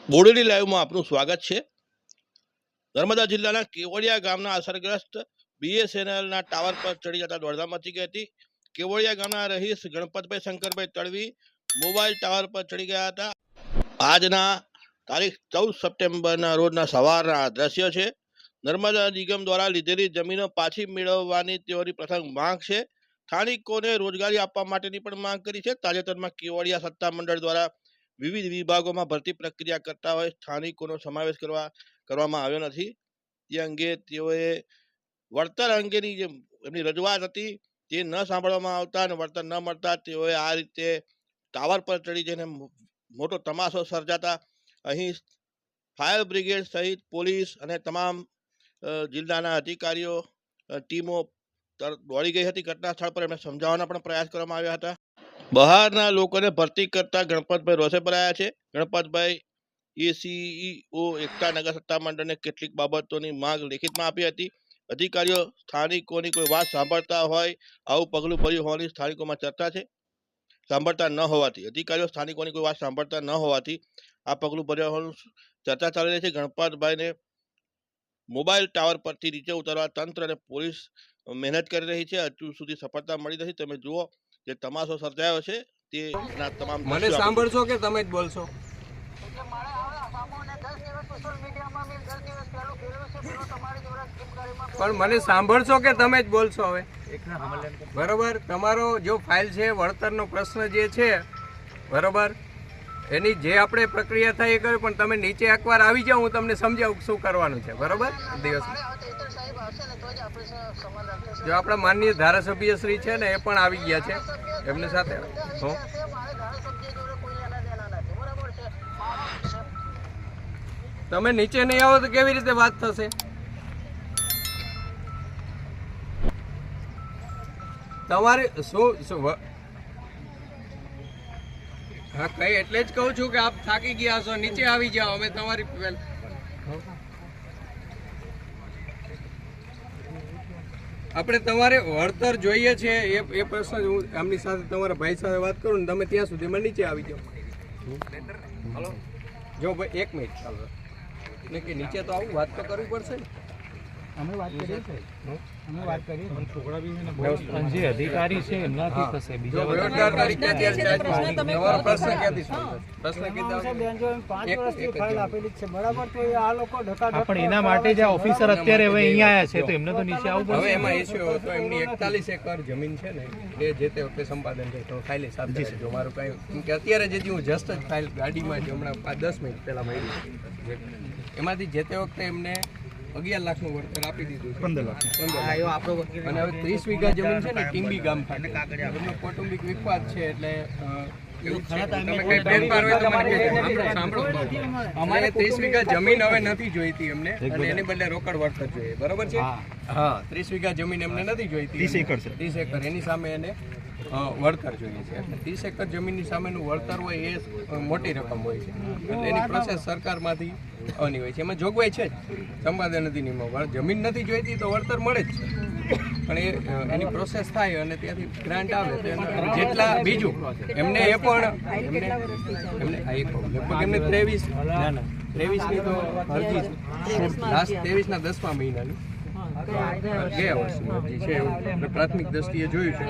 બોડેલી લાઈવમાં આપનું સ્વાગત છે। નર્મદા જિલ્લાના કેવડિયા ગામના અસરગ્રસ્ત બીએસએનએલના ટાવર પર ચડી જતા દોડધામ મચી ગઈ હતી। કેવડિયા ગામના રહીશ ગણપતભાઈ શંકરભાઈ તડવી મોબાઈલ ટાવર પર ચડી ગયા હતા। આજના તારીખ 14 સપ્ટેમ્બરના રોજના સવારના દ્રશ્ય છે। નર્મદા નિગમ દ્વારા લીધેલી જમીનો પાછી મેળવવાની તેઓની પ્રથમ માંગ છે। સ્થાનિકોને રોજગારી આપવા માટેની પણ માંગ કરી છે। તાજેતરમાં કેવડિયા સત્તામંડળ દ્વારા વિવિધ વિભાગોમાં ભરતી પ્રક્રિયા કરતા હોય સ્થાનિકોનો સમાવેશ કરવામાં આવ્યો નથી। તે અંગે તેઓએ વળતર અંગેની જે એમની રજૂઆત હતી તે ન સાંભળવામાં આવતા અને વળતર ન મળતા તેઓએ આ રીતે ટાવર પર ચડી જઈને મોટો તમાશો સર્જાતા અહીં ફાયર બ્રિગેડ સહિત પોલીસ અને તમામ જિલ્લાના અધિકારીઓ ટીમો દોડી ગઈ હતી ઘટના સ્થળ પર। એમને સમજાવવાના પણ પ્રયાસ કરવામાં આવ્યા હતા। બહારના લોકોને ભરતી કરતા ગણપતભાઈ રોષે ભરાયા છે। ગણપતભાઈ એસીઈઓ એકતા નગર સત્તામંડળને કેટલીક બાબતોની માંગ લેખિતમાં આપી હતી। અધિકારીઓ સ્થાનિકોની કોઈ વાત સાંભળતા હોય આવું પગલું ભર્યું હોવાની સ્થાનિકોમાં ચર્ચા છે। સાંભળતા ન હોવાથી અધિકારીઓ સ્થાનિકોની કોઈ વાત સાંભળતા ન હોવાથી આ પગલું ભર્યા હોવાનું ચર્ચા ચાલી રહી છે। ગણપતભાઈને મોબાઈલ ટાવર પરથી નીચે ઉતારવા તંત્ર અને પોલીસ મહેનત કરી રહી છે। હજુ સુધી સફળતા મળી નથી। તમે જુઓ જે તમાશો સર્જાયો છે તે તમામ મને સાંભળશો કે તમે જ બોલશો? પણ મને સાંભળશો કે તમે જ બોલશો? હવે બરોબર, તમારો જો ફાઇલ છે વળતરનો પ્રશ્ન જે છે બરોબર એની જે આપણે પ્રક્રિયા થાય એ કરે, પણ તમે નીચે એકવાર આવી જાઓ હું તમને સમજાવું શું કરવાનું છે બરોબર। દિવસ જો આપણા માનનીય ધારાસભ્ય શ્રી છે ને એ પણ આવી ગયા છે એમની સાથે। તમે નીચે નહીં આવો તો કેવી રીતે વાત થશે? તમારે શું હા કઈ એટલે જ કહું છું કે આપ થાકી ગયા છો, નીચે આવી જાઓ। અમે તમારી આપણે તમારે વળતર જોઈએ છે એ પ્રશ્ન હું આમની સાથે તમારા ભાઈ સાથે વાત કરું ને તમે ત્યાં સુધીમાં નીચે આવી જાઓ। જો ભાઈ 1 મિનિટ ચાલો એટલે કે નીચે તો આવું વાત તો કરવી પડશે ને। અમે વાત કરીએ છીએ, અમે વાત કરીએ પણ છોકરા બી છે જે અધિકારી છે એમનાથી થશે બીજા બેરોજગાર તરીકે તમારો પ્રશ્ન ક્યાંથી પ્રશ્ન કીધા 5 વર્ષથી ફાઇલ આપેલી છે બરાબર, તો આ લોકો ઢકા પણ એના માટે જે ઓફિસર અત્યારે હવે અહીંયા આવ્યા છે તો એમને તો નીચે આવવું હવે પડશે। એમાં ઇસ્યુ હતો એમની 41 એકર જમીન છે ને એ જે તે વખતે સંપાદન છે તો ફાઇલ સાથે જો મારું કાંઈ કેમ કે અત્યારે જે હું જસ્ટ જ ફાઇલ ગાડીમાં જ હમણાં 10 મિનિટ પહેલાં મળી એમાંથી જે તે વખતે એમને 11 લાખનું વળતર આપી દીધું છે। 15 લાખ અને હવે 30 વીઘા જમીન છે ને કિંબી ગામ ખાતે એમનો કૌટુંબિક વિવાદ છે એટલે અમારે 30 વીઘા જમીન હવે નથી જોઈતી એમને અને એની બદલે રોકડ વળતર જોઈએ બરોબર છે। હા 30 વીઘા જમીન એમને નથી જોઈતી, 30 એકર એની સામે એને વળતર જોઈએ છે। એટલે 30 એકર જમીનની સામેનું વળતર હોય એ મોટી રકમ હોય છે એટલે એની પ્રોસેસ સરકારમાંથી આવવાની હોય છે। એમાં જોગવાઈ છે જ સંપાદન અધિનિયમમાં જમીન નથી જોઈતી તો વળતર મળે જ છે, પણ એની પ્રોસેસ થાય અને ત્યાંથી ગ્રાન્ટ આવે જેટલા બીજું એમને એ પણ એમને લગભગ એમને 23ની તો અરજી છે લાસ્ટ 23ના 10મા મહિનાની ગયા વર્ષની અરજી છે એવું પ્રાથમિક દ્રષ્ટિએ જોયું છે।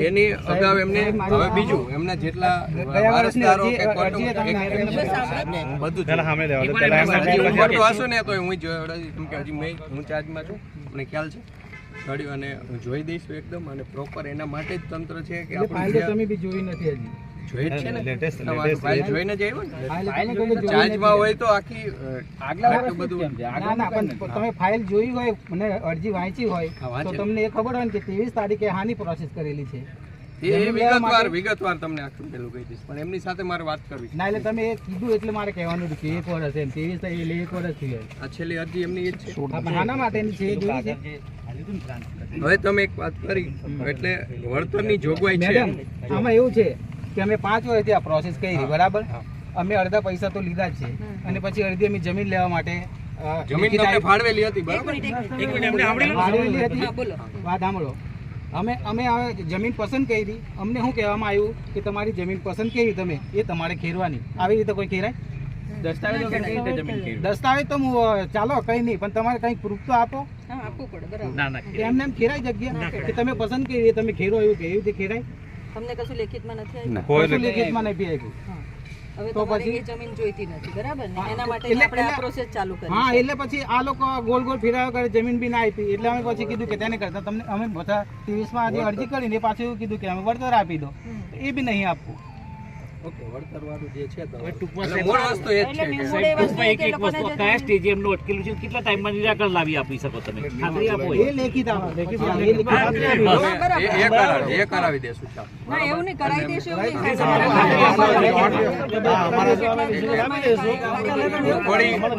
એની અગાઉ એમને હવે બીજું એમના જેટલા વારસદારો કે બધું હશે ને તો હું હજી હું ચાર્જમાં છું, મને ખ્યાલ છે ગાડી અને હું જોઈ દઈશું એકદમ અને પ્રોપર એના માટે જ તંત્ર છે કે આપણે તમે બી જોઈ નથી હજી જોઈ જ છે ને ફાઇલ જોઈને જ આવ્યો ને ચાર્જમાં હોય તો આખી આગલા બધું ના પણ તમે ફાઇલ જોઈ હોય અને અરજી વાંચી હોય તો તમને એ ખબર હોય ને કે 23 તારીખે હાની પ્રોસેસ કરેલી છે એ વિગતવાર તમને આખું પેલું કહી દઈશ, પણ એમની સાથે મારે વાત કરવી છે। ના એટલે તમે એ કીધું એટલે મારે કહેવાનું હતું કે 1 વર્ષ એમ 23 એટલે 1 વર્ષ થઈ જાય। આ છેલ્લી અરજી એમની જ છે આના માટેની છે એ જોઈ છે। હવે તમે એક વાત કરી એટલે વળતરની જોગવાઈ છે આમાં એવું છે કે અમે 5 વર્ષથી આ પ્રોસેસ કરી બરાબર, અમે અડધા પૈસા તો લીધા જ છે અને પછી અડધી અમે જમીન લેવા માટે જમીન તમને ફાળવેલી હતી બરાબર, ફાળવેલી હતી વાત સાંભળો અમે જમીન પસંદ કરી, અમને શું કહેવામાં આવ્યું કે તમારી જમીન પસંદ કરી તમે એ તમારે ખેરવાની, આવી રીતે કોઈ ખેરાય? દસ્તાવેજો કઈ રીતે જમીન કરી? દસ્તાવેજ તો ચાલો કઈ નહીં, પણ તમારે કઈ પ્રૂફ તો આપો. હા, આપવું પડે, બરાબર. ના ના એમને એમ ખેરાય જગ્યા કે તમે પસંદ કરી તમે ખેરો એવું કે એવી રીતે ખેરાય? તમને કશું લેખિતમાં નથી આવ્યું? કશું લેખિતમાં નહીં આપ્યું. હા. હવે તો તમારે પછી? એ જમીન જોઈતી નથી, બરાબર ને? એના માટે એટલે- આપણે આ એટલે- પ્રોસેસ ચાલુ કરી હા, છે. એટલે પછી આ લોકો ગોળ ગોળ ફેરાવ કરે, જમીન બી ના આપી. એટલે અમે પછી કીધું કે તેને કરતા તમને અમે બધા 23માં આજે અરજી કરીને પાછું એવું કીધું કે અમે વળતર આપી દો. એ બી નહીં આપવું. ઓકે, વળતર વાળું જે છે તો ટૂંકમાં એટલે મૂળ વસ્તુ એ જ એટલે છે કે મૂળ એ વસ્તુ એ કે લોકોને જે કયા સ્ટેજે એમનું અટકેલું છે, કેટલા ટાઈમમાં નિરાકરણ લાવી આપી શકો તમે? ખાતરી આપો એ લેખિત આપો. એ લેખિત આપો. હા, બરાબર. એ કરાવી દેશું ચાલો. ના, એવું નહીં, કરાવી દેશું એવું નહીં.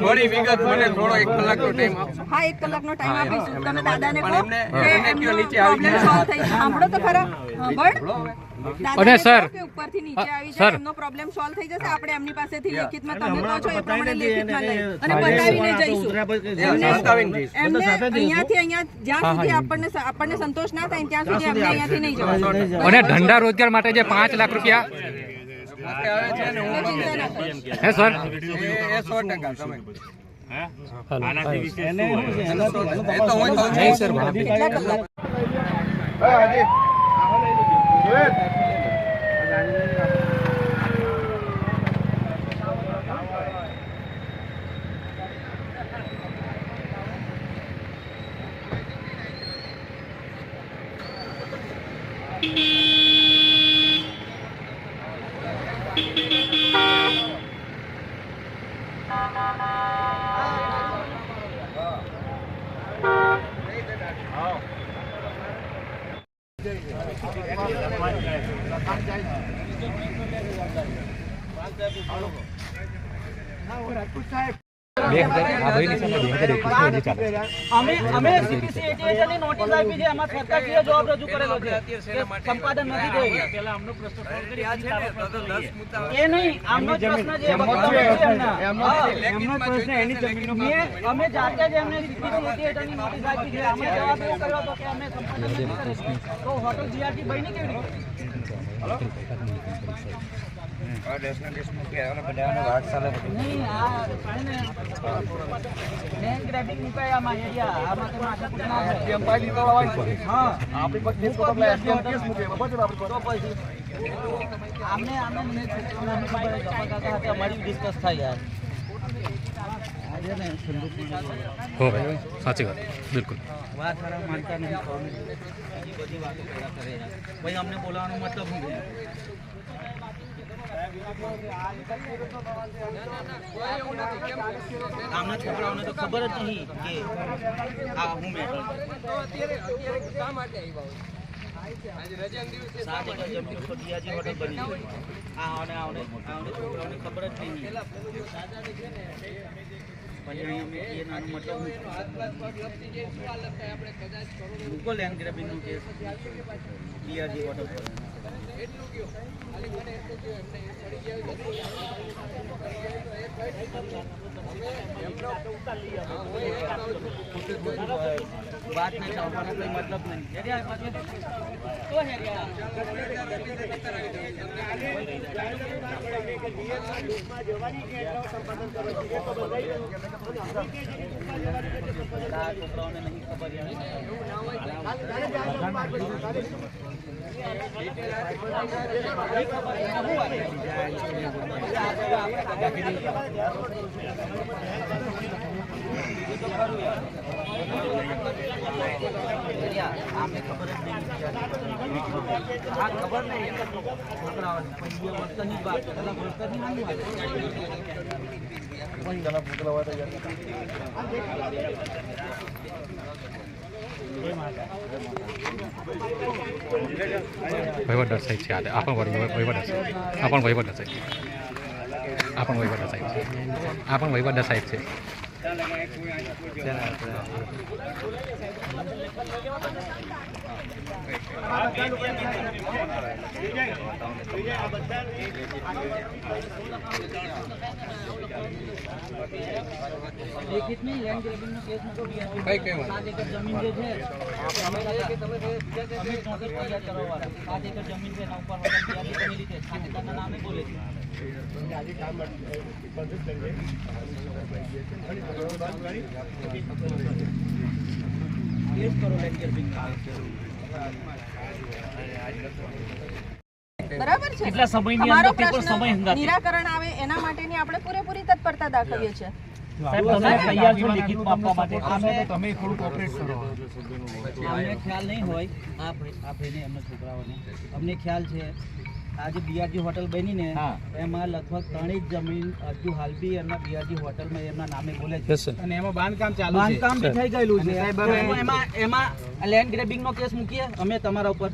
થોડી વિગત મને થોડો 1 કલાકનો ટાઈમ આપો. હા, 1 કલાકનો ટાઈમ આપીશું. તમે દાદાને પણ કહો એમને- કે એમને એમનો કયો નીચે આવી problem જાય. solve થઈ જાય. સાંભળો તો ખરા. સાંભળ. દાદાને સર, કહો કે ઉપરથી નીચે આવી જાય, એમનો પ્રોબ્લેમ સોલ્વ થઈ જશે. આપણે એમની પાસેથી લેખિતમાં તમે કહો છો એ પ્રમાણે લેખિતમાં લઈ અને બતાવીને જઈશું. બતાવીને જઈશું. એમને અહીંયાથી અહીંયા જ્યાં સુધી આપણને સંતોષ ના થાય ત્યાં સુધી એમને અહીંયાથી નહીં જવાનું. અને ધંધા રોજગાર માટે જે 5 લાખ રૂપિયા આપણે આવે છે ને હું ચિંતા ના કરો. હે સર એ 100% તમે એ તો હું કહું છું. કેટલા કલાક? અમે CPC ની નોટિસ આપી છે, આમાં સરકારશ્રીએ જવાબ રજૂ કરેલો છે કે સંપાદન નથી થયું. એ નહીં, આમનો જ પ્રશ્ન છે. એમનો પ્રશ્ન એની જમીનનો. અમે જાતે જ એમને CPC નોટિસ આપી છે. આમાં જવાબ એવો કર્યો હતો કે અમે સંપાદન નથી કરેલું. તો હોટલ GRT બની કેવી રીતે? નહીં, આ લેન્ડ ગ્રેબિંગ મુકાય આમાં એરિયા. આમાં તો માથાકૂટ ના થાય. હા, આપણી પાસે કેસ તો પછી આમને અમારી ડિસ્કસ થાય યાર. હો ભાઈ, સાચી વાત, બિલકુલ. વાત સારા માનતા નહીં. બધી વાતો કર્યા કરે. ભાઈ અમને બોલાવવાનો મતલબ શું છે? આમના છોકરાઓને તો ખબર જ નહીં કે આ હું મેટર છે. 7 એકર જમીન પર ડીઆરજી હોટલ બની છે. આને છોકરાઓને ખબર જ નહીં. પછી અહીંયા એ નાનો મતલબ મૂકો લેન્ડ ગ્રેબિંગનો કેસ ડીઆરજી હોટલ પર. વાત નહીં ચાલવાનો કોઈ મતલબ નહીં. છોકરાઓને નહીં ખબર આમને ખબર જ નહીં. હા, ખબર નહીં છોકરાઓને પછી વર્તનની વાત પેલા વર્તનની નહીં વહીવટદાર સાહેબ છે. આ પણ વહીવટદાર સાહેબ, આ પણ વહીવટદાર સાહેબ, આ પણ વહીવટદાર સાહેબ છે, આ પણ વહીવટદાર સાહેબ છે. લેખિત નહીં, લેન્ડ ગ્રેબિંગનો કેસ નતો ડીઆરજી. કઈ કઈ 7 એકર જમીન જે છે અમે નોટિસ ફરિયાદ કરવાવાળા. 7 એકર જમીન છે એના ઉપર હોટલ ડીઆરજી બની રીતે 7 એકરના નામે બોલે છે. બરાબર છે કેટલા સમયની અમારો અંદર તે પણ પ્રશ્ન સમય હંગાથે. નિરાકરણ આવે એના માટેની આપણે પૂરેપૂરી તત્પરતા દાખવીએ છીએ. સાહેબ તમે તૈયાર છો લેખિતમાં આપવા માટે? તમે થોડુંક ઓપરેટ કરો. અમને ખ્યાલ નહીં હોય આપણે એમના છોકરાઓને અમને ખ્યાલ છે આ જે બીઆરજી હોટલ બની ને એમાં લગભગ 3 જમીન હજુ હાલ બી એમના બીઆરજી હોટલમાં એમના નામે બોલે છે અને એમાં બાંધકામ ચાલુ છે. બાંધકામ બી થઈ ગયેલું છે. સાહેબ, તો એમાં લેન્ડ ગ્રેબિંગનો કેસ મૂકીએ અમે તમારા ઉપર.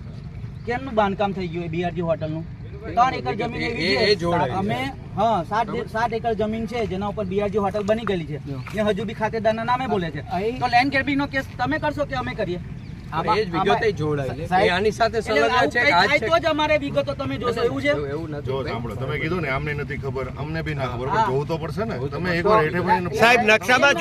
કેમનું બાંધકામ થઈ ગયું બીઆરજી હોટલનું? 3 એકર જમીન એવી છે અમે 7 એકર જમીન છે જેના ઉપર બીઆરજી હોટલ બની ગયેલી છે એ હજુ બી ખાતેદારના નામે બોલે છે. તો લેન્ડ ગ્રેબિંગનો કેસ તમે કરશો કે અમે કરીએ? એ જ વિગતે જોડાય છે. એ આની સાથે એટલે સંલગ્ન આવું છે કંઈક કે આ જ થાય છે? તો જ અમારે વિગતો તમે જોશો એવું છે. એવું નથી. જો સાંભળો, તમે કીધું ને અમને નથી ખબર, અમને બી ના ખબર, પણ જોવું તો પડશે ને. તમે એકવાર હેઠે પડીને સાહેબ નકશામાં